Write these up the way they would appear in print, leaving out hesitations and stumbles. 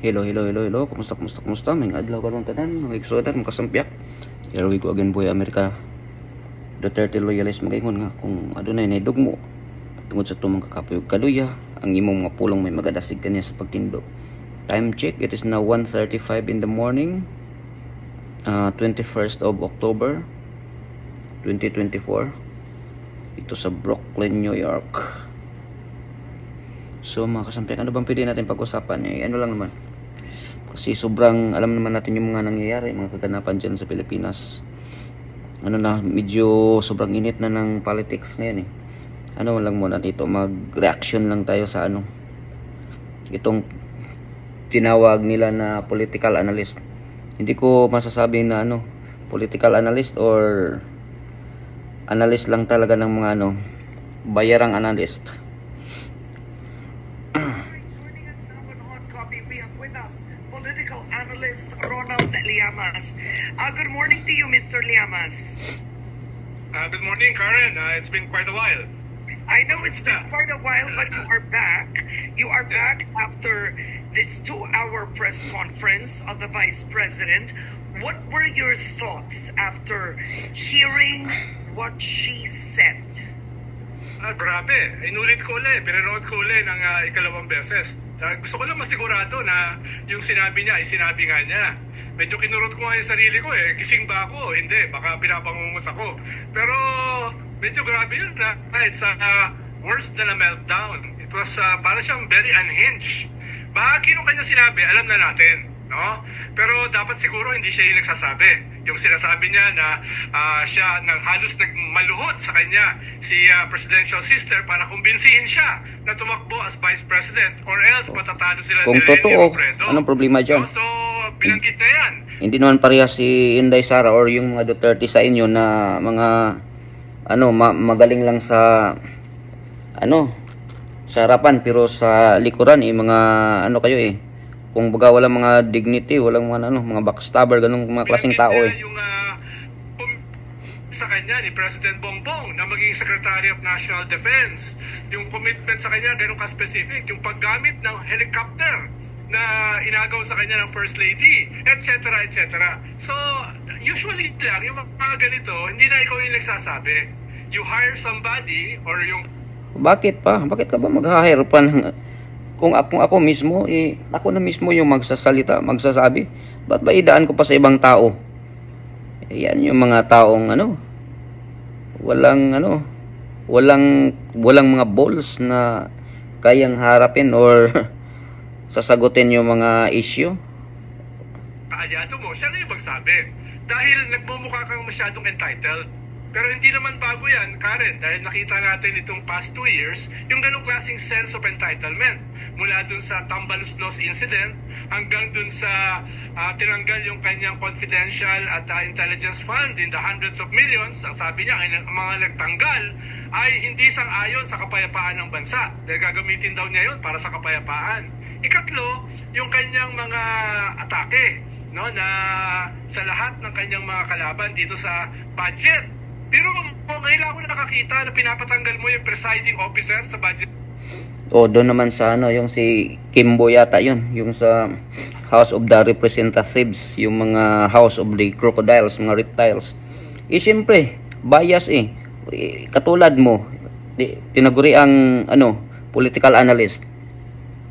Hello. Kumusta? May adlaw karon tanan, mga igsudan, mga kasampyak. Here we go again, boy, Amerika. Duterte loyalist magaingon nga kung adunay nay dugmo tungod sa tumang kakapuyog kaluya, ang imong mga pulong may magadasig kaniya sa pagtindo. Time check, it is now 1:35 in the morning, 21st of October 2024. Ito sa Brooklyn, New York. So mga kasampyak, ano bang pwede natin pag-usapan? Ano lang naman, kasi sobrang alam naman natin yung mga nangyayari, mga kaganapan dyan sa Pilipinas. Medyo sobrang init na ng politics ngayon . Ano lang muna dito, mag-reaction lang tayo sa itong tinawag nila na political analyst. Hindi ko masasabing na political analyst or analyst lang talaga ng mga bayarang analyst. Political analyst Ronald Llamas. Good morning to you, Mr. Llamas. Good morning, Karen. It's been quite a while. I know it's been quite a while, but you are back. You are back after this 2-hour press conference of the Vice President. What were your thoughts after hearing what she said? Grabe. Inulit ko ulit. Pinanood ko ulit ng ikalawang beses. Gusto ko lang masigurado na yung sinabi niya ay sinabi nga niya. Medyo kinurot ko nga yung sarili ko . Gising ba ako? Hindi. Baka pinapangungot ako. Pero medyo grabe yun . It's worse than a meltdown. It was para siyang very unhinged. Bahagi nung kanya sinabi, alam na natin. No? Pero dapat siguro hindi siya yung nagsasabi. Yung sinasabi niya na siya nang halos nagmaluhod sa kanya si presidential sister para kumbinsihin siya na tumakbo as vice president or else matatalo sila kung ni Lenny totoo, Robredo. anong problema dyan? So binanggit na yan. Hindi naman parehas si Inday Sara or yung mga Duterte sa inyo na mga magaling lang sa sa harapan, pero sa likuran mga kayo kung baga walang mga dignity, walang mga backstabber, ganung mga klaseng tao Yung sa kanya ni President Bongbong na maging Secretary of National Defense, yung commitment sa kanya ganun ka-specific, yung paggamit ng helicopter na inagaw sa kanya ng First Lady, etc. So usually lang yung mga ganito, hindi na ikaw yung nagsasabi. You hire somebody or yung bakit ka ba mag-hire pa ng kung ako mismo ako na mismo yung magsasalita, magsasabi, ba't ba idaan ko pa sa ibang tao? Yan yung mga taong walang mga balls na kayang harapin or sasagutin yung mga issue. Kaalyado mo, siya na yung magsabi. Dahil nagmumukha kang masyadong entitled. Pero hindi naman bago yan, Karen, dahil nakita natin itong past 2 years, yung ganong klaseng sense of entitlement. Mula dun sa Tambaluslos incident, hanggang dun sa tinanggal yung kanyang confidential at intelligence fund in the hundreds of millions. Ang sabi niya, ang mga nagtanggal ay hindi sang-ayon sa kapayapaan ng bansa. Dahil gagamitin daw niya yun para sa kapayapaan. Ikatlo, yung kanyang mga atake na sa lahat ng kanyang mga kalaban dito sa budget. Pero ngayon ako nakakita na pinapatanggal mo yung presiding officer sa budget. Doon naman sa yung si Kimbo yata yun, yung sa House of the Representatives, yung mga House of the Crocodiles, mga reptiles. Siyempre, bias katulad mo, tinaguri ang political analyst.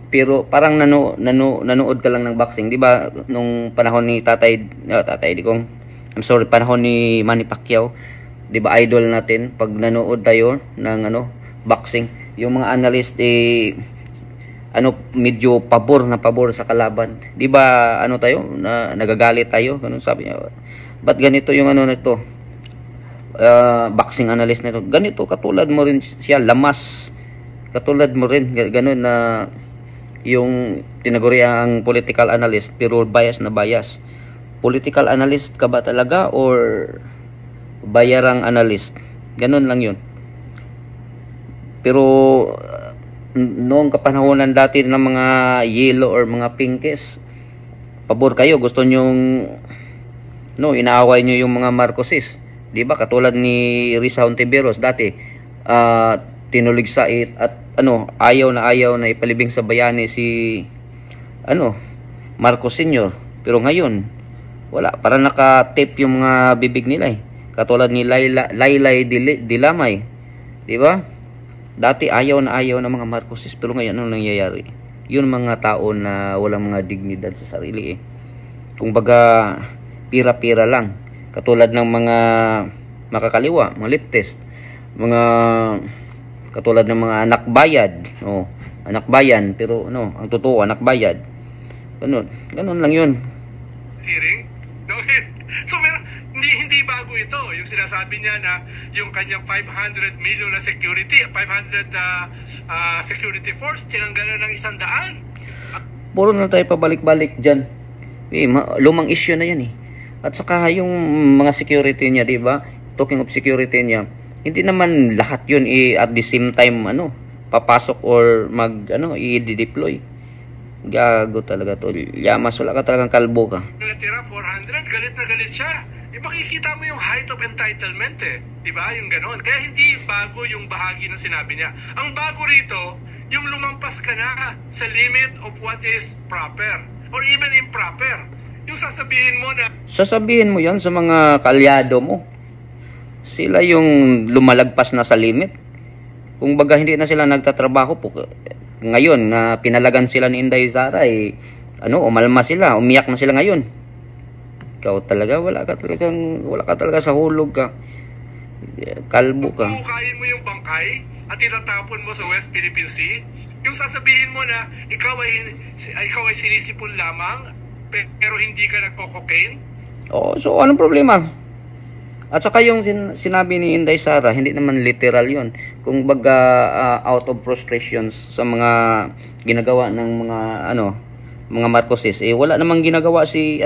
Pero parang nanood ka lang ng boxing, di ba? Nung panahon ni panahon ni Manny Pacquiao, di ba idol natin pag nanood tayo ng boxing, yung mga analyst medyo pabor sa kalaban, di ba tayo nagagalit tayo, ganun sabi niya, ba't ganito yung nito boxing analyst nito, ganito, katulad mo rin siya, Lamas, katulad mo rin ganun na yung tinaguri ang political analyst pero bias. Political analyst ka ba talaga or bayarang analyst? Ganun lang yun. Pero noong kapanahonan dati ng mga yellow or mga pinkies, pabor kayo, gusto nyong inaaway nyo yung mga Marcoses, di ba? Katulad ni Risa Hontiveros dati, tinuligsait at ayaw na ipalibing sa bayani si Marcos Sr. Pero ngayon, wala. Para naka-tape yung mga bibig nila eh. Katulad ni Laylay Dilamay. Diba? Dati ayaw na mga Marcoses. Pero ngayon, ano nangyayari? Yun mga tao na walang mga dignidad sa sarili eh. Kung baga, pira-pira lang. Katulad ng mga makakaliwa, mga leftist. Mga katulad ng mga anak bayad. Oh, anak bayan. Pero no, ang totoo, anak bayad. Ganun lang yun. Hearing? No, so hindi bago ito. Yung sinasabi niya na yung kanyang 500 million na security, 500 security force, tinanggalan ng 100. Puro na tayo pabalik-balik dyan. Lumang issue na yan eh. At saka yung mga security niya, di ba? Talking of security niya, hindi naman lahat yun at the same time papasok or i-deploy. Gago talaga to. Yamas, wala ka talagang kalbo ka. Natira 400, galit na galit siya. Makikita mo yung height of entitlement eh. Diba? Yung ganon. Kaya hindi bago yung bahagi ng sinabi niya. Ang bago rito, yung lumampas ka na sa limit of what is proper or even improper. Yung sasabihin mo na... Sasabihin mo yan sa mga kalyado mo. Sila yung lumalagpas na sa limit. Kung baga hindi na sila nagtatrabaho po. Ngayon na pinalagan sila ni Inday Sara umalma sila, umiyak na sila ngayon. Ikaw talaga, wala ka talaga sa hulog ka. Kalbo ka. Bukain mo yung bangkay at itatapon mo sa West Philippine Sea. Yung sasabihin mo na ikaw ay sinisipon lamang pero hindi ka nagko-cocaine. Oh, so anong problema? At saka yung sinabi ni Inday Sara, hindi naman literal yun. Kung baga out of frustrations sa mga ginagawa ng mga Marcoses, wala namang ginagawa si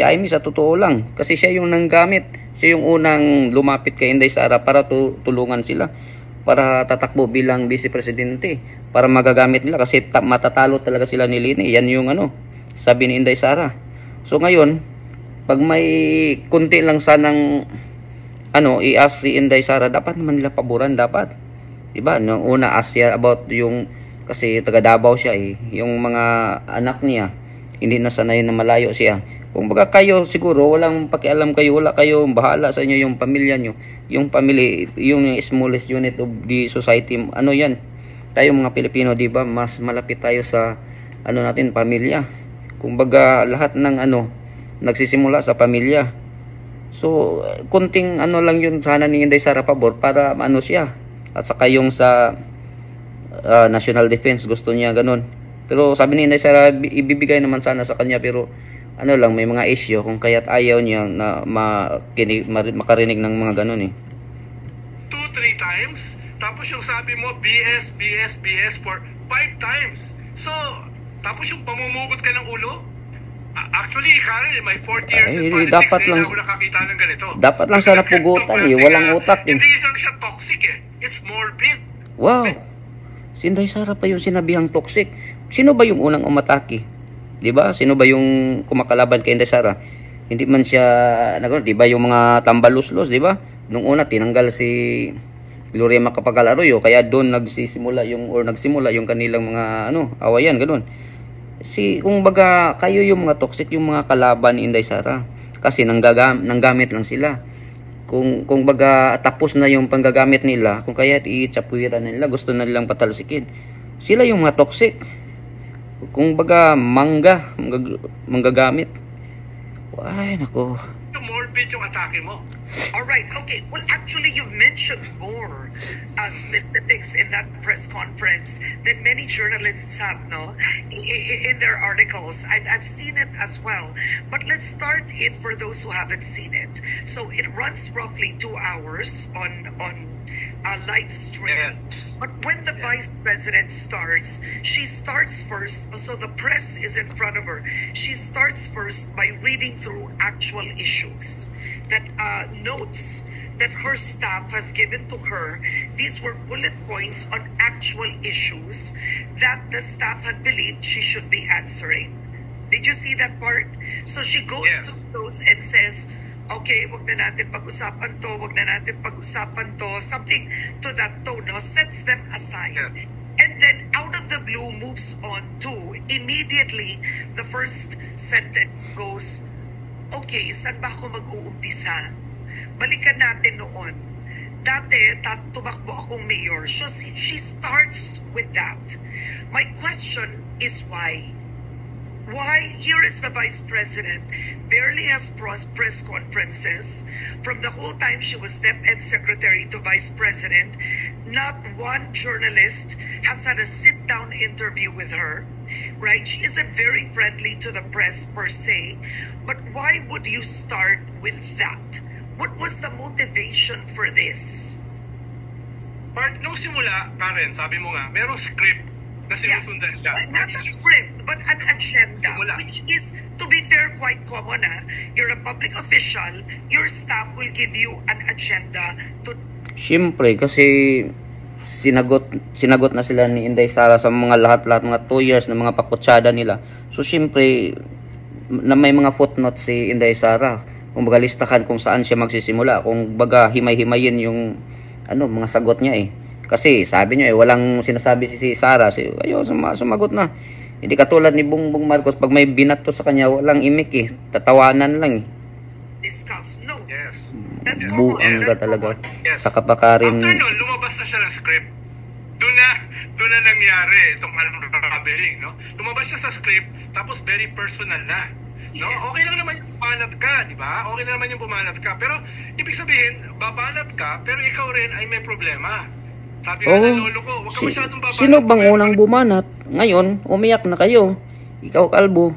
Amy sa totoo lang. Kasi siya yung nanggamit. Siya yung unang lumapit kay Inday Sara para tulungan sila. Para tatakbo bilang vice presidente. Para magagamit nila kasi matatalo talaga sila ni Lini. Yan yung sabi ni Inday Sara. So ngayon, pag may kunti lang sanang i-ask si Inday Sara, dapat naman nila paboran dapat. Diba? Nung una ask siya about yung kasi taga Davao siya yung mga anak niya hindi na sanay na malayo siya. Kung baga kayo siguro walang pakialam kayo, wala kayo bahala sa inyo yung pamilya nyo, yung family, yung smallest unit of the society. Yan? Tayo mga Pilipino, di ba? Mas malapit tayo sa natin, pamilya. Kung baga lahat ng nagsisimula sa pamilya. So, kunting lang yun sana ni Inday Sara pabor para siya. At saka yung sa national defense, gusto niya ganun. Pero sabi ni Inday Sara, ibibigay naman sana sa kanya, pero may mga issue kung kaya't ayaw niya na makarinig ng mga ganun 2-3 times. Tapos yung sabi mo, BS for 5 times. So, tapos yung pamumugot ka ng ulo? Actually, Karen, my 4 years in politics, dapat lang, ako nakakita ng ganito. Dapat lang sana pugutan walang utak Hindi lang siya toxic It's morbid. Wow. Si Inday Sara pa yung sinabihang toxic. Sino ba yung unang umatake? Diba? Sino ba yung kumakalaban kay Inday Sara? Hindi man siya diba yung mga tambaluslos, diba? Nung una tinanggal si Gloria Macapagal Arroyo, kaya doon nagsimula yung kanilang mga awayan, ganun. Kung baga kayo yung mga toxic, yung mga kalaban ni Inday Sara, kasi nanggamit lang sila. Kung baga tapos na yung panggagamit nila, kung kaya i-chapuiran nila, gusto na nilang patalsikin. Sila yung mga toxic. Kung baga manggagamit. Ay, nako. Morbid yung atake mo. Alright, okay. Well, actually, you've mentioned more specifics in that press conference than many journalists have, in their articles. I've seen it as well. But let's start it for those who haven't seen it. So it runs roughly 2 hours on a live stream. Yes. But when the vice president starts, she starts first. So the press is in front of her. She starts first by reading through actual issues that notes that her staff has given to her. These were bullet points on actual issues that the staff had believed she should be answering. Did you see that part? So she goes through those and says, okay, wag na natin pag-usapan to, something to that tone, sets them aside. Yeah. And then out of the blue moves on to immediately the first sentence goes, okay, saan ba ako mag-uumpisa? Balikan natin noon. Dati, tumakbo akong mayor. She starts with that. My question is why? Why? Here is the vice president, barely has press conferences. From the whole time she was DepEd secretary to vice president, not one journalist has had a sit-down interview with her. Right? She isn't very friendly to the press per se. But why would you start with that? What was the motivation for this? Nung simula, Karen, sabi mo nga, merong script na sinusundan siya. Not a script, but an agenda, Simula. which is, to be fair, quite common. You're a public official, your staff will give you an agenda to... Siyempre, kasi sinagot na sila ni Inday Sara sa mga lahat mga 2 years na mga pakutsada nila. So, siyempre, na may mga footnotes si Inday Sara. Kung baga listahan kung saan siya magsisimula. Kung baga himay-himayin yung mga sagot niya eh. Kasi sabi niyo walang sinasabi si Sara. Ayo, sumagot na. Hindi katulad ni Bongbong Marcos, pag may binato sa kanya, walang imik eh. Tatawanan lang eh. Discuss notes. Yes. That's Buang common. ka That's talaga. common. Yes. Sa kapakarin. After nun, lumabas na siya ng script. Doon na nangyari itong unraveling, no? Lumabas siya sa script, tapos very personal na. No? Yes. Okay lang naman yung bumanat ka, di ba? Okay lang naman yung bumanat ka. Pero, ibig sabihin, babanat ka, pero ikaw rin ay may problema. Sabi nga ng lolo ko, huwag ka masyadong babanat. Sino bang unang bumanat? Ngayon, umiyak na kayo. Ikaw, Kalbo.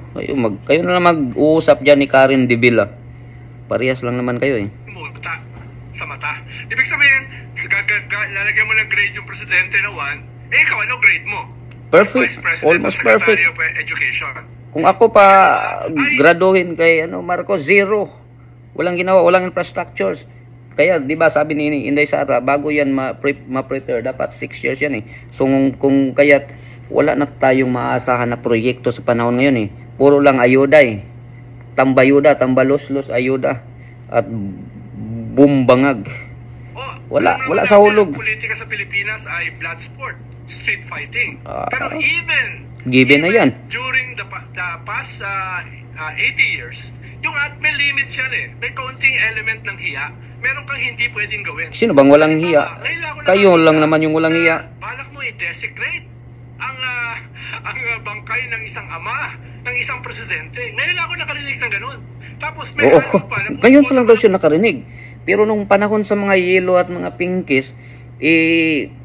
Kayo na lang mag-uusap dyan ni Karen De Villa. Parehas lang naman kayo eh. Multa sa mata. Ibig sabihin, lalagyan mo ng grade yung presidente na 1, ikaw, ano grade mo? Perfect. Vice President Almost o Secretary perfect. of Education. Kung ako pa graduhin kay Marcos, 0. Walang ginawa, walang infrastructures. Kaya 'di ba sabi ni Inday Sara, bago yan ma-prepare dapat 6 years yan eh. So kung kaya wala na tayong maasahan na proyekto sa panahon ngayon eh. Puro lang ayuda eh. Tambayuda, tambalos-los ayuda at bumbangag. Wala sa hulog. Ang politika sa Pilipinas ay blood sport, street fighting. Pero given na yan. During the past 80 years, yung may limits yan eh. May kaunting element ng hiya. Meron kang hindi pwedeng gawin. Sino bang walang hiya? Kayo lang naman yung walang hiya. Balak mo i-desecrate ang bangkay ng isang ama, ng isang presidente. Ngayon lang ako nakarinig ng ganun. Tapos may ngayon pa lang daw siya nakarinig. Pero nung panahon sa mga yelo at mga pinkies,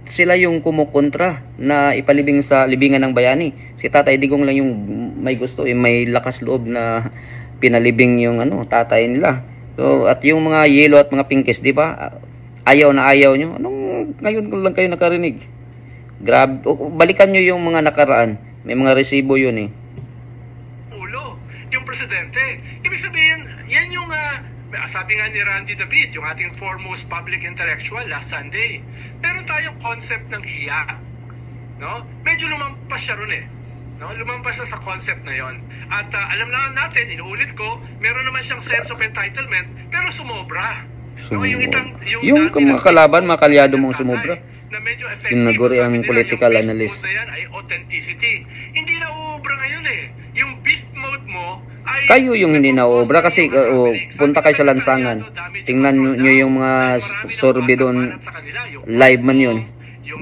sila yung kumukontra na ipalibing sa libingan ng bayani. Si Tatay Digong lang yung may gusto, may lakas loob na pinalibing yung tatay nila. So, at yung mga yelo at mga pinkies, di ba? Ayaw na ayaw nyo. Ngayon lang kayo nakarinig? Grabe. Balikan nyo yung mga nakaraan. May mga resibo yun eh. Ulo, yung presidente. Ibig sabihin, yan yung sabi nga ni Randy David, yung ating foremost public intellectual last Sunday. Meron tayong concept ng hiya. No? Medyo lumampas siya ron eh. No? Lumampas siya sa concept na yon. At alam na natin, inuulit ko, meron naman siyang sense of entitlement, pero sumobra. No? Yung mga kalaban, mga kalyado mong sumobra. Na medyo effective. Tinaguri ang political analyst. Yung beast mode na yan ay authenticity. Hindi na uubra ngayon eh. Yung beast mode mo ay... Kayo yung hindi na-obra kasi punta kayo sa lansangan. Tingnan nyo yung mga sorbe doon. Live man yun.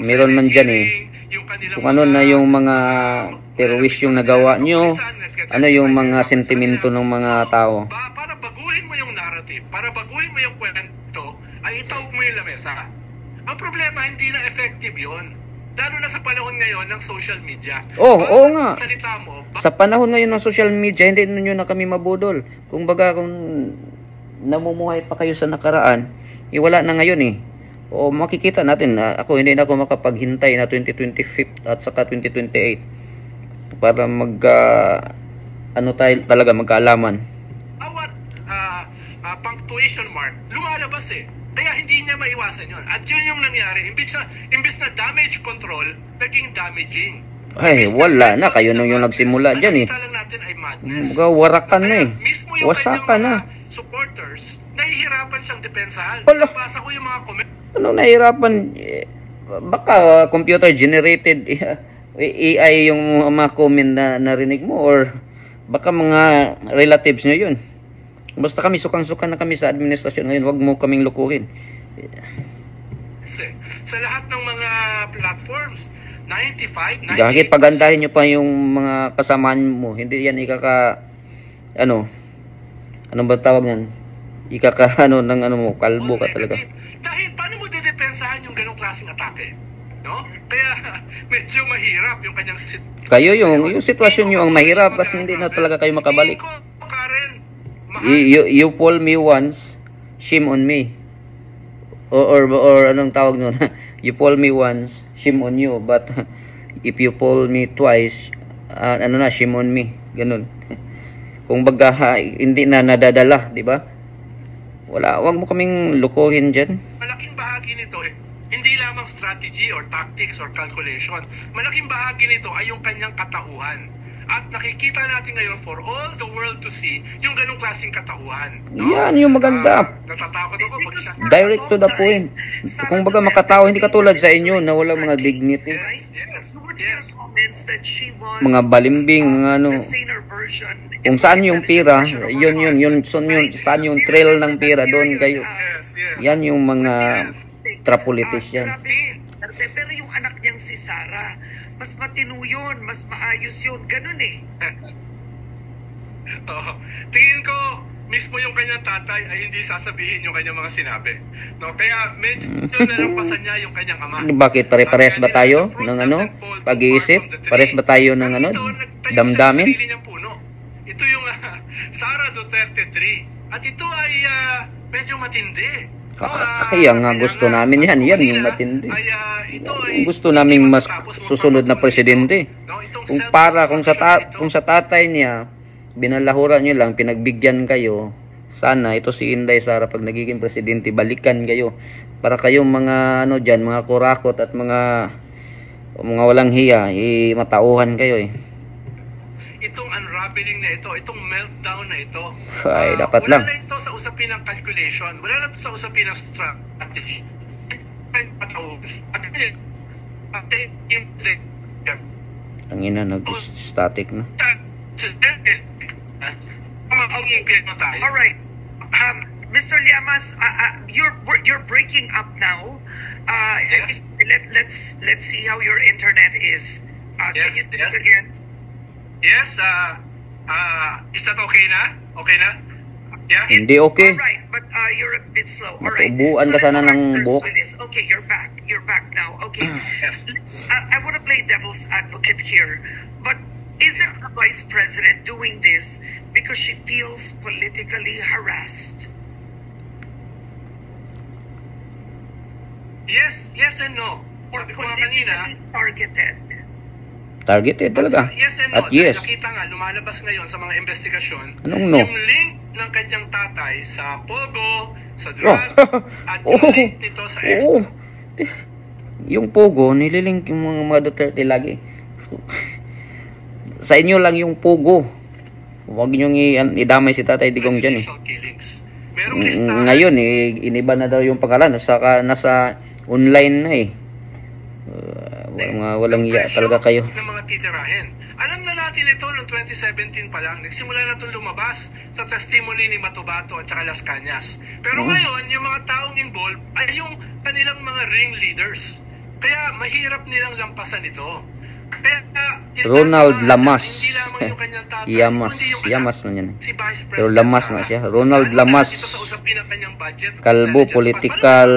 Meron man dyan eh. Kung ano na yung mga terrorist yung nagawa nyo, ano yung mga sentimento ng mga tao. Para baguhin mo yung narrative, para baguhin mo yung kwento, ay itawag mo yung lamesa. Ang problema, hindi na effective yun. Lalo na sa panahon ngayon ng social media. Oo nga. Salita mo, sa panahon ngayon ng social media, hindi nyo na kami mabudol. Kung baga, kung namumuhay pa kayo sa nakaraan, wala na ngayon eh. O makikita natin na hindi na ako makapaghintay na 2025 at saka 2028 para tayo talaga magkaalaman. Bawat punctuation mark, lumalabas eh. Kaya hindi niya maiwasan yun. At yun yung nangyari. Imbis na damage control, naging damaging. Ay, wala na. Kayo nung yung nagsimula dyan eh. Lang natin ay madness. Warakan na eh. Mismo yung Wasakan na. Supporters, nahihirapan siyang depensahan. Wala. Nabasa ko yung mga comment. Anong nahihirapan? Baka computer generated AI yung mga comment na narinig mo, or baka mga relatives nyo yun. Basta kami, sukang-suka na kami sa administrasyon ngayon, wag mo kaming lukuhin. Sa lahat ng mga platforms, 95, 98%. Kahit pagandahin nyo pa yung mga kasamaan mo, hindi yan ano ba tawag yan? Ng mo, kalbo ka talaga. Dahil paano mo didepensahan yung ganong klaseng atake? No? Kaya medyo mahirap yung kanyang kayo yung sitwasyon nyo ang mahirap kasi hindi na talaga kayo makabalik. You fool me once, shame on me. Or anong tawag nun? You fool me once, shame on you. But if you fool me twice, shame on me. Ganun. Kung baga hindi na nadadala, di ba? Wag mo kaming lukuhin dyan. Malaking bahagi nito hindi lamang strategy or tactics or calculation. Malaking bahagi nito ay yung kanyang katauhan. At nakikita natin ngayon for all the world to see yung ganong klaseng katauhan. No? Yan yung maganda. Natatakot ako pag siya. Direct to the point. Kung baga makatao, hindi katulad sa inyo na walang mga dignity. Yes. Mga balimbing, mga ano. Kung saan yung pira, yun, saan yung trail ng pira, doon kayo. Yan yung mga trapolitis yan. Pero yung anak niyang si Sarah, mas matino yun, mas maayos yun, ganun eh. Tingin ko, mismo yung kanyang tatay ay hindi sasabihin yung kanyang mga sinabi. No? Kaya medyo nalampasan niya yung kanyang ama. Bakit? Pare-pares ba tayo ng pag-iisip? Pares ba tayo ng damdamin? Ito yung Sara Duterte 3. At ito ay medyo matindi. Kaya nga gusto namin yan yung matindi. Gusto namin mas susunod na presidente. Kung sa tatay niya, binalahura nyo lang, pinagbigyan kayo, sana ito si Inday Sara pag nagiging presidente, balikan kayo. Para kayong mga mga kurakot at mga walang hiya, matauhan kayo Itong unraveling na ito, itong meltdown na ito, ay, dapat lang. Wala na ito sa usapin ng calculation, wala na ito sa usapin ng strategy. Ang ina, nag-static na. All right. Mr. Llamas, you're breaking up now. Yes. Let's see how your internet is. Can you speak again? Yes, is that okay na? Okay na? Yeah? Hindi okay. All right, but you're a bit slow. All right. Matubuan ka sana ng buhok. Okay, you're back. You're back now. Okay. Yes. I want to play devil's advocate here, but isn't the vice president doing this because she feels politically harassed? Yes and no. Sabi ko nga kanina, targeted talaga. Yes and no. At yes. Nakita nga, lumalabas ngayon sa mga investigasyon, Anong no? yung link ng kanyang tatay sa Pogo, sa drugs, at yung link nito sa extra. Yung Pogo, nililink yung mga Duterte lagi. Sa inyo lang yung Pogo. Huwag nyo idamay si Tatay Digong dyan Ngayon iniba na daw yung pangalan. Nasa online na walang iya talaga kayo. Ng mga titirahin. Alam na natin ito noong 2017 pa lang. Nagsimula na itong lumabas sa testimony ni Matubato at saka Las Cañas. Pero ngayon, yung mga taong involved ay yung kanilang mga ring leaders. Kaya mahirap nilang lampasan ito. Ronald Lamas. Hindi lamang yung kanyang tatay. Yamas man yan. Si Vice President Pero Lamas Sara. na siya. Ronald Lamas. Ito sa usapin ng kanyang budget. Kalbo, political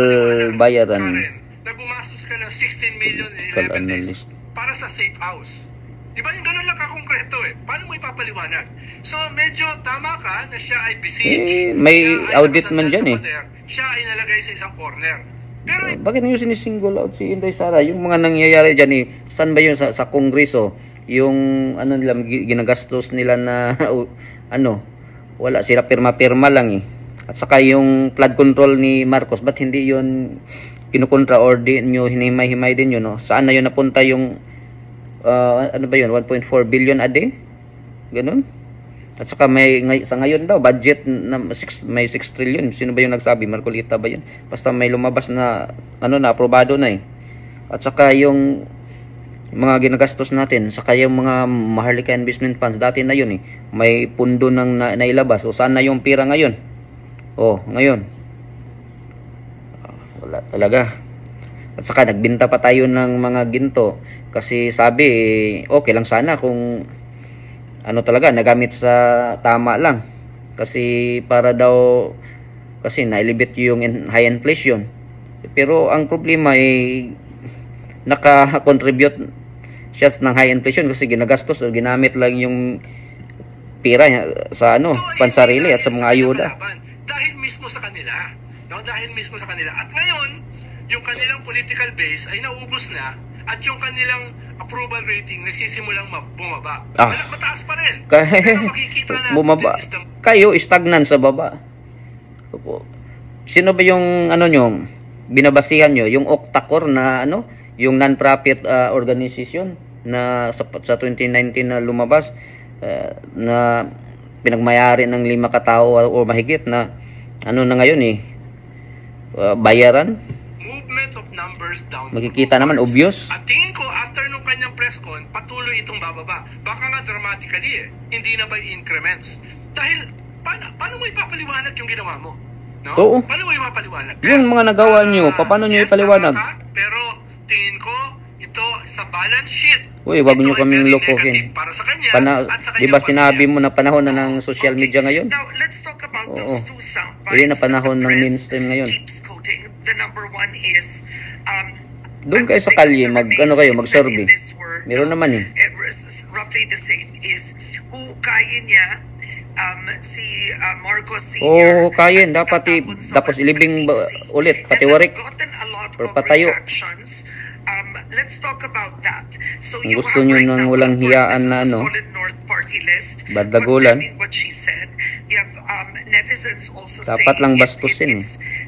bayaran. Na gumastos ka ng 16 million in 11 days para sa safe house. Di ba yung gano'n lang kakongkreto Paano mo ipapaliwanag? So medyo tama ka na siya ay besieged. May audit man dyan Siya ay nalagay sa isang corner. Pero bakit nyo sinisingle out si Inday Sara? Yung mga nangyayari dyan saan ba yun sa Kongreso? Yung nila ginagastos nila na wala sila pirma-pirma lang At saka yung flood control ni Marcos, ba't hindi yun kinukontra or di nyo hinihimay-himay din yun Saan na yun napunta yung 1.4 billion a day? Ganun. At saka sa ngayon daw budget na may 6 trillion. Sino ba yung nagsabi? Marcolita ba yun? Basta may lumabas na na aprobado na At saka yung mga ginagastos natin, saka yung mga Maharlika investment funds, dati na yun may pundo nang nailabas. O saan na yung pira ngayon? Ngayon wala talaga. At saka nagbenta pa tayo ng mga ginto kasi sabi okay lang sana kung talaga nagamit sa tama lang, kasi para daw kasi nailibit yung high inflation. Pero ang problema naka-contribute siya ng high inflation kasi ginagastos o ginamit lang yung pira sa pansarili at sa mga ayuda. Dahil mismo sa kanila, dahil mismo sa kanila. At ngayon, yung kanilang political base ay naubos na at yung kanilang approval rating nagsisimulang bumaba. Mataas pa rin. Pero makikita natin bumaba. Kayo stagnan sa baba. Sino ba yung nyo binabasihan nyo? Yung Octacor na yung non-profit organization na sa 2019 na lumabas, na pinagmayari ng 5 katao o mahigit na na ngayon bayaran. Movement of numbers down. Makikita naman obvious. At tingin ko after nung kanyang press con, patuloy itong bababa. Baka nga dramatically hindi na by increments. Dahil paano mo ipapaliwanag yung ginawa mo? No? Oo. Paano mo ipapaliwanag? Yung mga nagawa nyo, paano nyo ipaliwanag? Pero tingin ko ito sa balance sheet. Uy, wag nyo kaming lokohin. Para sa kanya at sa kanya. Diba sinabi mo na panahon na ng social media ngayon? Now, let's talk about those two soundbites. Hindi na panahon ng mainstream ngayon. Keeps quoting. The number one is doon kayo sa kalye, mag-survey. Meron naman roughly the same is hukayin niya si Marcos Sr. Kayin. Tapos ilibing ulit, pati warik. Or patayo. Let's talk about that. So you gusto nyo ng walang hiyaan na solid North Party list. Badlagulan. What she said. You have netizens also dapat lang bastusin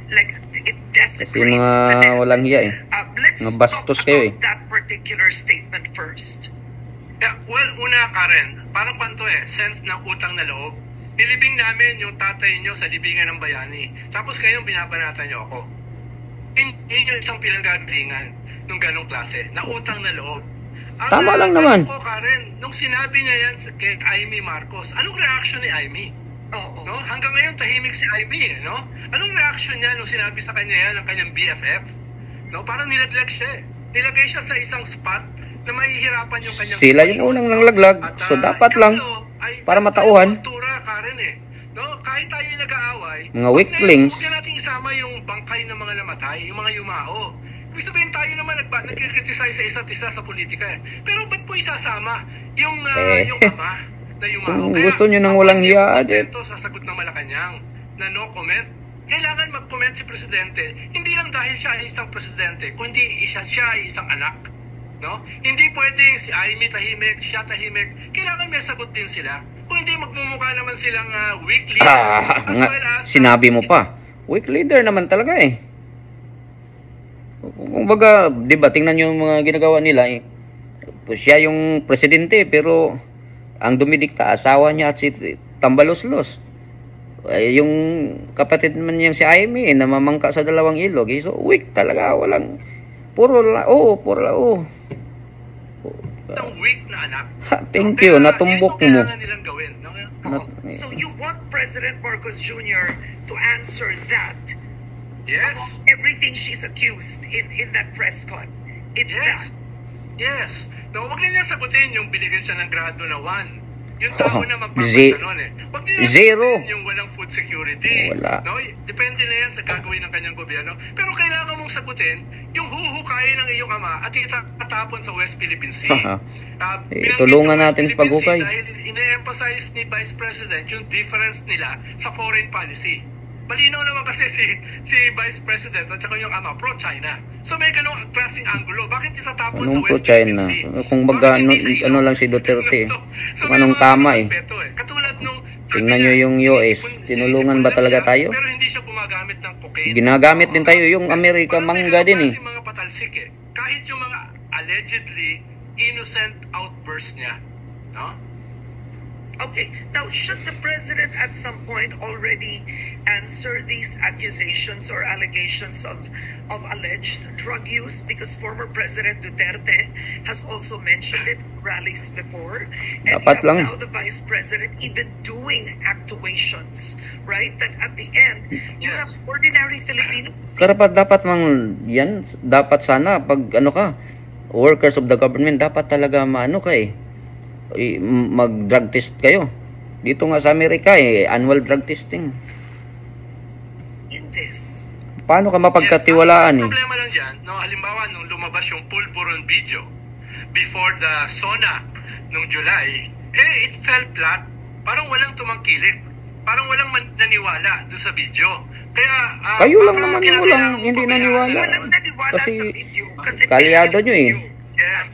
like it kasi mga walang hiya let's mga bastos kayo that particular statement first. Well, una Karen, parang kwanto sense ng utang na loob. Nilibing namin yung tatay nyo sa libingan ng bayani. Tapos ngayon binabanatan nyo ako. Hindi yung isang pinanggagalingan nung ganong klase, na utang na loob. Tama lang naman. Karen, nung sinabi niya yan kay Amy Marcos, anong reaction ni Amy? No? Hanggang ngayon tahimik si Amy, no? Anong reaction niya nung sinabi sa kanya yan ng kanyang BFF? No? Parang nilaglag siya. Nilagay siya sa isang spot na mahihirapan yung kanyang sila yung unang nanglaglag. So dapat lang para matauhan. Karen no? Kahit tayo nag-aaway, mga weaklings, huwag natin isama yung bangkay ng mga namatay, yung mga yumao. Ibig sabihin tayo naman nagkikriticize sa isa't isa sa politika Pero ba't po isasama yung ama na yumao? Kung gusto nyo nang walang hiya sa sagot ng Malacanang na no comment, kailangan mag-comment si Presidente, hindi lang dahil siya ay isang Presidente, kundi siya ay isang anak. No? Hindi pwedeng si Amy tahimik, siya tahimik. Kailangan may sagot din sila. Kung hindi, magmumukha naman silang weak leader. Sinabi mo pa. Weak leader naman talaga Kung baga, di ba, tingnan yung mga ginagawa nila siya yung presidente, pero ang dumidikta, asawa niya at si Tambaloslos. Yung kapatid man niyang si Amy, namamangka sa dalawang ilog. So, weak talaga. Walang, puro Ang weak na anak. Thank you, natumbok mo. Nilang gawin. So you want President Marcos Jr. to answer that? Yes. Everything she's accused in that press con. It's that. Yes. No, wag nila sagutin yung binigyan siya ng grado na 1. Yung tao na magpapasanon Wag nila sagutin yung walang food security. Wala. No? Depende na yan sa gagawin ng kanyang gobyerno. Pero kailangan mong sagutin yung huhukayin ng iyong ama at itatapon sa West Philippine Sea. Tulungan natin sa paghukay. Dahil ine-emphasize ni Vice President yung difference nila sa foreign policy. Malinaw naman kasi si Vice President at saka yung ama pro-China. So may ganong klaseng angulo. Bakit itatapon sa West Philippine Sea? Kung baga ano lang si Duterte. Kung anong tama Katulad nung tingnan nyo yung US. Tinulungan ba talaga tayo? Pero hindi siya gumagamit ng cocaine. Ginagamit din tayo yung Amerika mangga din mga patalsik Kahit yung mga allegedly innocent outbursts niya. No? Okay, now should the president at some point already answer these accusations or allegations of alleged drug use? Because former President Duterte has also mentioned it in rallies before. And Dapat you have lang. now the vice president even doing actuations, right? That at the end, you have ordinary Filipinos. Dapat mang yan, dapat sana pag ano ka, workers of the government, dapat talaga maano ka mag-drug test kayo. Dito nga sa Amerika annual drug testing. In this. Paano ka mapagkatiwalaan Ang problema lang dyan, no, halimbawa nung lumabas yung pulburon video before the SONA nung July, it fell flat. Parang walang tumangkilik. Parang walang naniwala doon sa video. Kaya kayo lang naman yung hindi naniwala. Walang naniwala Kasi sa video. Kasi kalyado nyo Yes.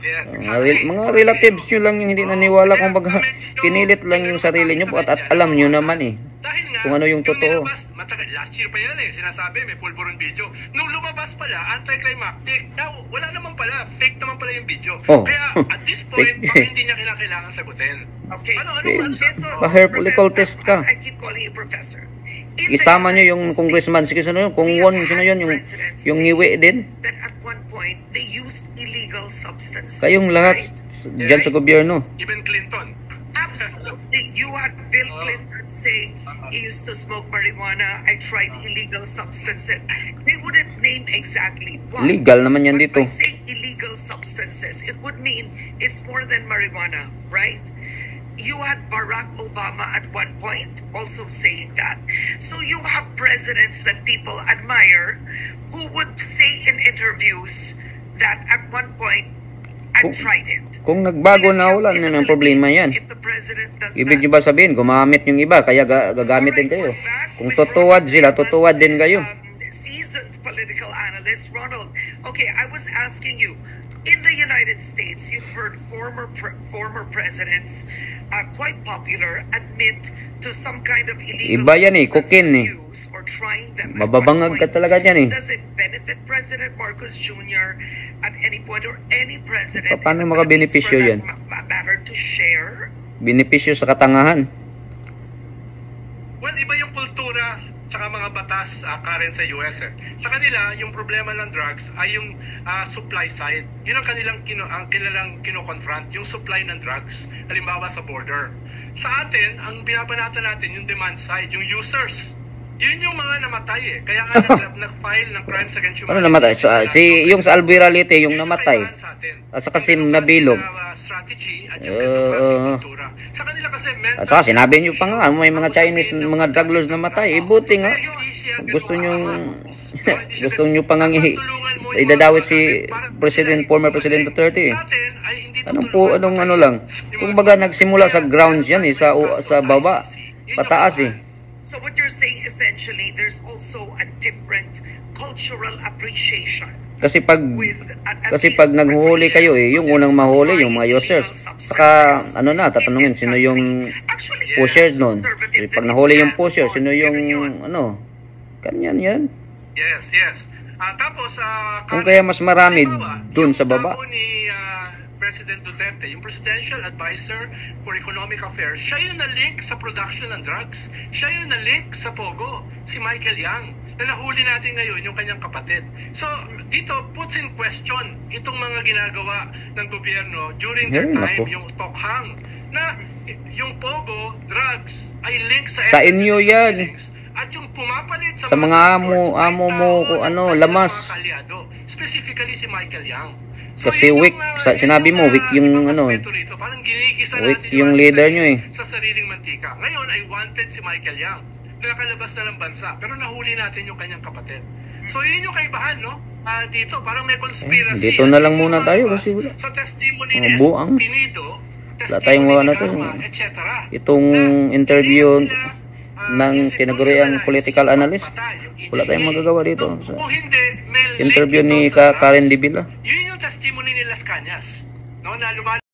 Mga relatives nyo lang yung hindi naniwala, kung baga pinilit lang yung sarili nyo at alam nyo naman Dahil nga, kung ano yung totoo. Last year pa yan sinasabi, may pulburon video. Nung lumabas pala, anticlimactic. Now, wala naman pala, fake naman pala yung video. Kaya, at this point, hindi niya kinakailangan sagutin. Okay. Pa-hair follicle test ka. I keep calling you professor. Isama nyo yung congressman, kung sino yun, yung ngiwi din. That at one point, they used illegal substances. Kayong lahat dyan sa gobyerno. Even Clinton. Absolutely. You had Bill Clinton say he used to smoke marijuana. I tried illegal substances. They wouldn't name exactly what. Legal naman yan dito. By saying illegal substances, it would mean it's more than marijuana, right? You had Barack Obama at one point also saying that. So you have presidents that people admire who would say in interviews that at one point, I tried it. Kung nagbago na, wala na ng problema yan. Ibig nyo ba sabihin, gumamit yung iba, kaya gagamit din kayo. Kung tutuwad sila, tutuwad din kayo. Seasoned political analyst Ronald, okay, I was asking you, in the United States, you've heard former presidents, quite popular, admit to some kind of illegal Iba yan cocaine use or trying them. Mababangag ka talaga dyan Does it benefit President Marcos Jr. at any point or any president? Paano makabenepisyo yan? Matter to share? Benepisyo sa katangahan. Well, iba yung kultura tsaka mga batas current sa US. Sa kanila, yung problema ng drugs ay yung supply side. Yun ang kanilang kino-confront, yung supply ng drugs, halimbawa sa border. Sa atin, ang binabanatan natin yung demand side, yung users. Yun yung mga namatay Kaya nga nag-file ng crimes against humanity. Ano namatay? Yung sa Albuiralite, yung namatay. At saka si Nabilog. Strategy at yung kultura. Sa kanila kasi at saka sinabi nyo pa nga, may mga Chinese, mga drug lords namatay. Buti nga. Gusto nyo pa nga idadawit si former President Duterte. Anong ano lang. Kung baga nagsimula sa grounds yan sa baba, pataas So what you're saying essentially, there's also a different cultural appreciation. Kasi pag naghuhuli kayo yung unang mahuli yung mga users. Saka tatanungin sino yung pusher noon. Pag nahuli yung pusher, sino yung kanyan yan. Yes. Tapos kung kaya mas marami dun sa baba. Ni President Duterte, yung Presidential Advisor for Economic Affairs, siya yung na-link sa production ng drugs. Siya yung na-link sa Pogo, si Michael Yang, na nahuli natin ngayon yung kanyang kapatid. So, dito, puts in question itong mga ginagawa ng gobyerno during their time, yung Tokhang, na yung Pogo, drugs, ay link sa inyo yan. At yung pumapalit sa mga amo mo, lamas. Specifically si Michael Yang. Kasi weak, sinabi mo, weak yung weak yung leader nyo sa sariling mantika. Ngayon ay wanted si Michael Yang na nakalabas na ng bansa, pero nahuli natin yung kanyang kapatid. So yun yung kaibahan, no? Dito, parang may conspiracy. Dito na lang muna tayo kasi wala. Sa testimony ni Pinido, wala tayong etc. Itong interview ng tinaguriang political analyst. Wala tayong magagawa dito. Interview ni Karen Dibila. Yun yung testimony ni Las Cañas. No, na